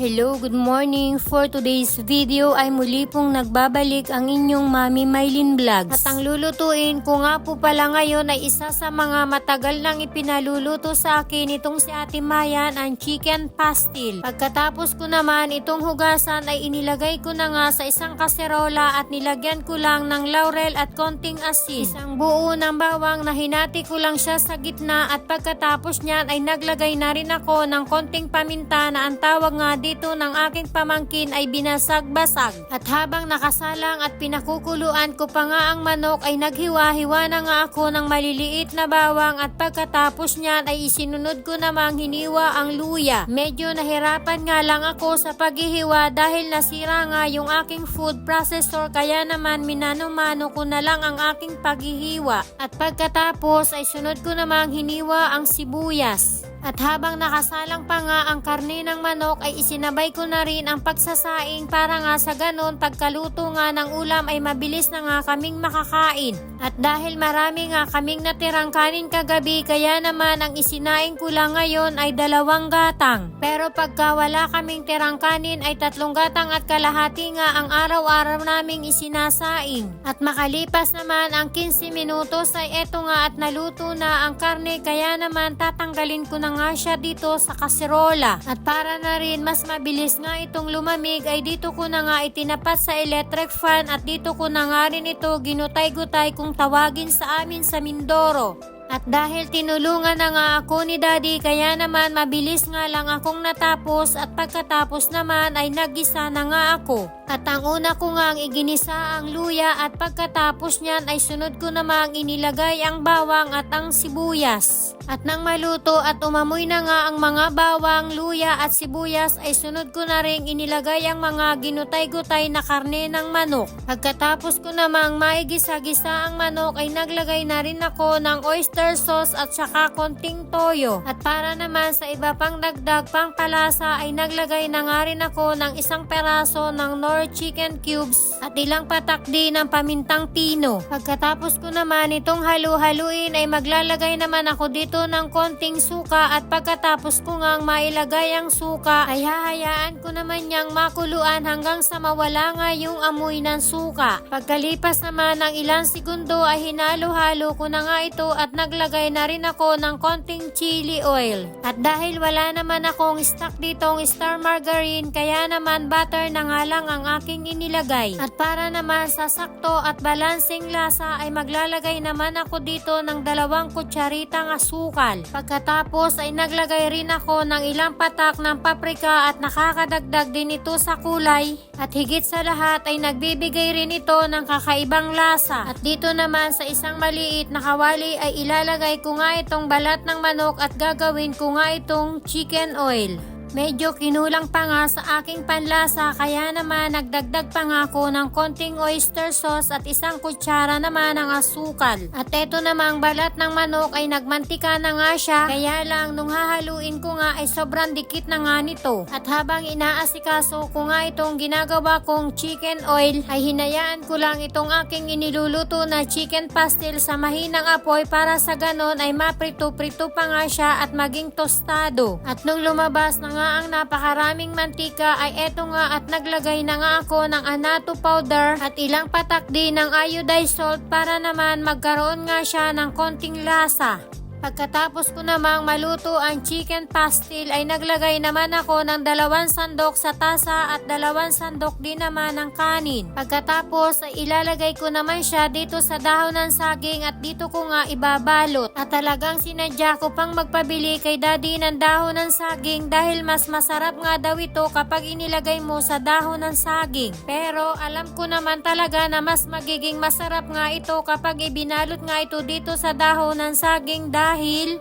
Hello, good morning. For today's video ay muli pong nagbabalik ang inyong Mami Mylene Vlogs. At ang lulutuin ko nga po pala ngayon ay isa sa mga matagal nang ipinaluluto sa akin itong si Ate Mayan, ang chicken pastil. Pagkatapos ko naman itong hugasan ay inilagay ko na nga sa isang kaserola at nilagyan ko lang ng laurel at konting asin. Isang buo ng bawang na hinati ko lang siya sa gitna at pagkatapos niyan ay naglagay na rin ako ng konting paminta na ang tawag nga dito ng aking pamangkin ay binasag-basag. At habang nakasalang at pinakukuluan ko pa nga ang manok ay naghiwa-hiwa na nga ako ng maliliit na bawang at pagkatapos niyan ay isinunod ko namang hiniwa ang luya. Medyo nahirapan nga lang ako sa paghihiwa dahil nasira nga yung aking food processor kaya naman minano-mano ko na lang ang aking paghihiwa. At pagkatapos ay sunod ko namang hiniwa ang sibuyas. At habang nakasalang pa nga ang karne ng manok ay isinabay ko na rin ang pagsasaing para nga sa ganon pagkaluto nga ng ulam ay mabilis na nga kaming makakain. At dahil marami nga kaming natirang kanin kagabi kaya naman ang isinaing ko lang ngayon ay 2 gatang. Pero pagka wala kaming tirang kanin ay 3 gatang at kalahati nga ang araw-araw naming isinasaing. At makalipas naman ang 15 minutos ay eto nga at naluto na ang karne kaya naman tatanggalin ko na nga siya dito sa kaserola. At para na rin mas mabilis nga itong lumamig ay dito ko na nga itinapat sa electric fan at dito ko na nga rin ito ginutay-gutay kung tawagin sa amin sa Mindoro. At dahil tinulungan na nga ako ni Daddy kaya naman mabilis nga lang akong natapos at pagkatapos naman ay naggisa na nga ako. At ang una ko nga iginisa ang luya at pagkatapos niyan ay sunod ko namang inilagay ang bawang at ang sibuyas. At nang maluto at umamoy na nga ang mga bawang, luya at sibuyas ay sunod ko na rin inilagay ang mga ginutay-gutay na karne ng manok. Pagkatapos ko namang maigisa-gisa ang manok ay naglagay na rin ako ng oyster sauce at saka konting toyo. At para naman sa iba pang dagdag pang palasa ay naglagay na nga rin ako ng 1 peraso ng Knorr chicken cubes at ilang patak din ng pamintang pino. Pagkatapos ko naman itong halu-haluin ay maglalagay naman ako dito ng konting suka at pagkatapos ko ngang mailagay ang suka ay hahayaan ko naman niyang makuluan hanggang sa mawala nga yung amoy ng suka. Pagkalipas naman ng ilang segundo ay hinalo-halo ko na nga ito at naglagay na rin ako ng konting chili oil. At dahil wala naman akong stock ditong star margarine kaya naman butter na nga lang ang aking inilagay. At para naman sa sakto at balancing lasa ay maglalagay naman ako dito ng 2 kutsaritang asukal. Pagkatapos ay naglagay rin ako ng ilang patak ng paprika at nakakadagdag din ito sa kulay. At higit sa lahat ay nagbibigay rin ito ng kakaibang lasa. At dito naman sa isang maliit na kawali ay ilalagay ko nga itong balat ng manok at gagawin ko nga itong chicken oil. Medyo kinulang pa nga sa aking panlasa kaya naman nagdagdag pa nga ako ng konting oyster sauce at 1 kutsara naman ng asukal. At eto namang balat ng manok ay nagmantika na nga siya kaya lang nung hahaluin ko nga ay sobrang dikit na nga nito. At habang inaasikaso ko nga itong ginagawa kong chicken oil ay hinayaan ko lang itong aking iniluluto na chicken pastil sa mahinang apoy para sa ganon ay maprito-prito pa nga siya at maging tostado. At nung lumabas na nga ang napakaraming mantika ay eto nga at naglagay na nga ako ng annatto powder at ilang patak din ng iodized salt para naman magkaroon nga siya ng konting lasa. Pagkatapos ko namang maluto ang chicken pastil ay naglagay naman ako ng 2 sandok sa tasa at 2 sandok din naman ng kanin. Pagkatapos ay ilalagay ko naman siya dito sa dahon ng saging at dito ko nga ibabalot. At talagang sinadya ko pang magpabili kay Daddy ng dahon ng saging dahil mas masarap nga daw ito kapag inilagay mo sa dahon ng saging. Pero alam ko naman talaga na mas magiging masarap nga ito kapag ibinalot nga ito dito sa dahon ng saging dahil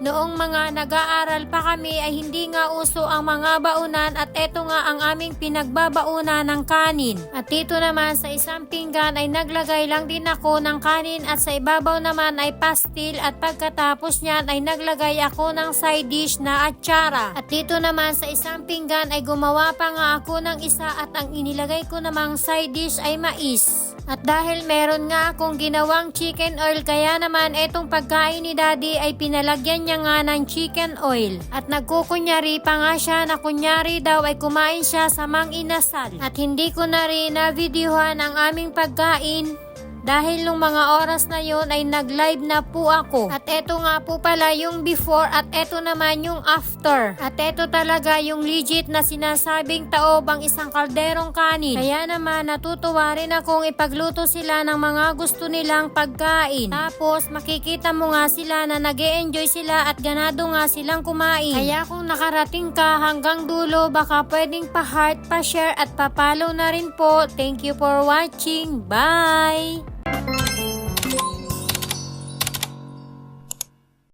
noong mga nag-aaral pa kami ay hindi nga uso ang mga baunan at eto nga ang aming pinagbabaunan ng kanin. At dito naman sa isang pinggan ay naglagay lang din ako ng kanin at sa ibabaw naman ay pastil at pagkatapos niyan ay naglagay ako ng side dish na atsara. At dito naman sa isang pinggan ay gumawa pa nga ako ng isa at ang inilagay ko namang side dish ay mais. At dahil meron nga akong ginawang chicken oil, kaya naman etong pagkain ni Daddy ay pinalagyan niya nga ng chicken oil. At nagkukunyari pa nga siya na kunyari daw ay kumain siya sa Mang Inasal. At hindi ko na rin na-videohan ang aming pagkain dahil nung mga oras na yon ay nag-live na po ako. At eto nga po pala yung before at eto naman yung after. At eto talaga yung legit na sinasabing taob ang isang kalderong kanin. Kaya naman natutuwa rin akong ipagluto sila ng mga gusto nilang pagkain. Tapos makikita mo nga sila na nag-e-enjoy sila at ganado nga silang kumain. Kaya kung nakarating ka hanggang dulo, baka pwedeng pa-heart, pa-share at pa-follow na rin po. Thank you for watching. Bye!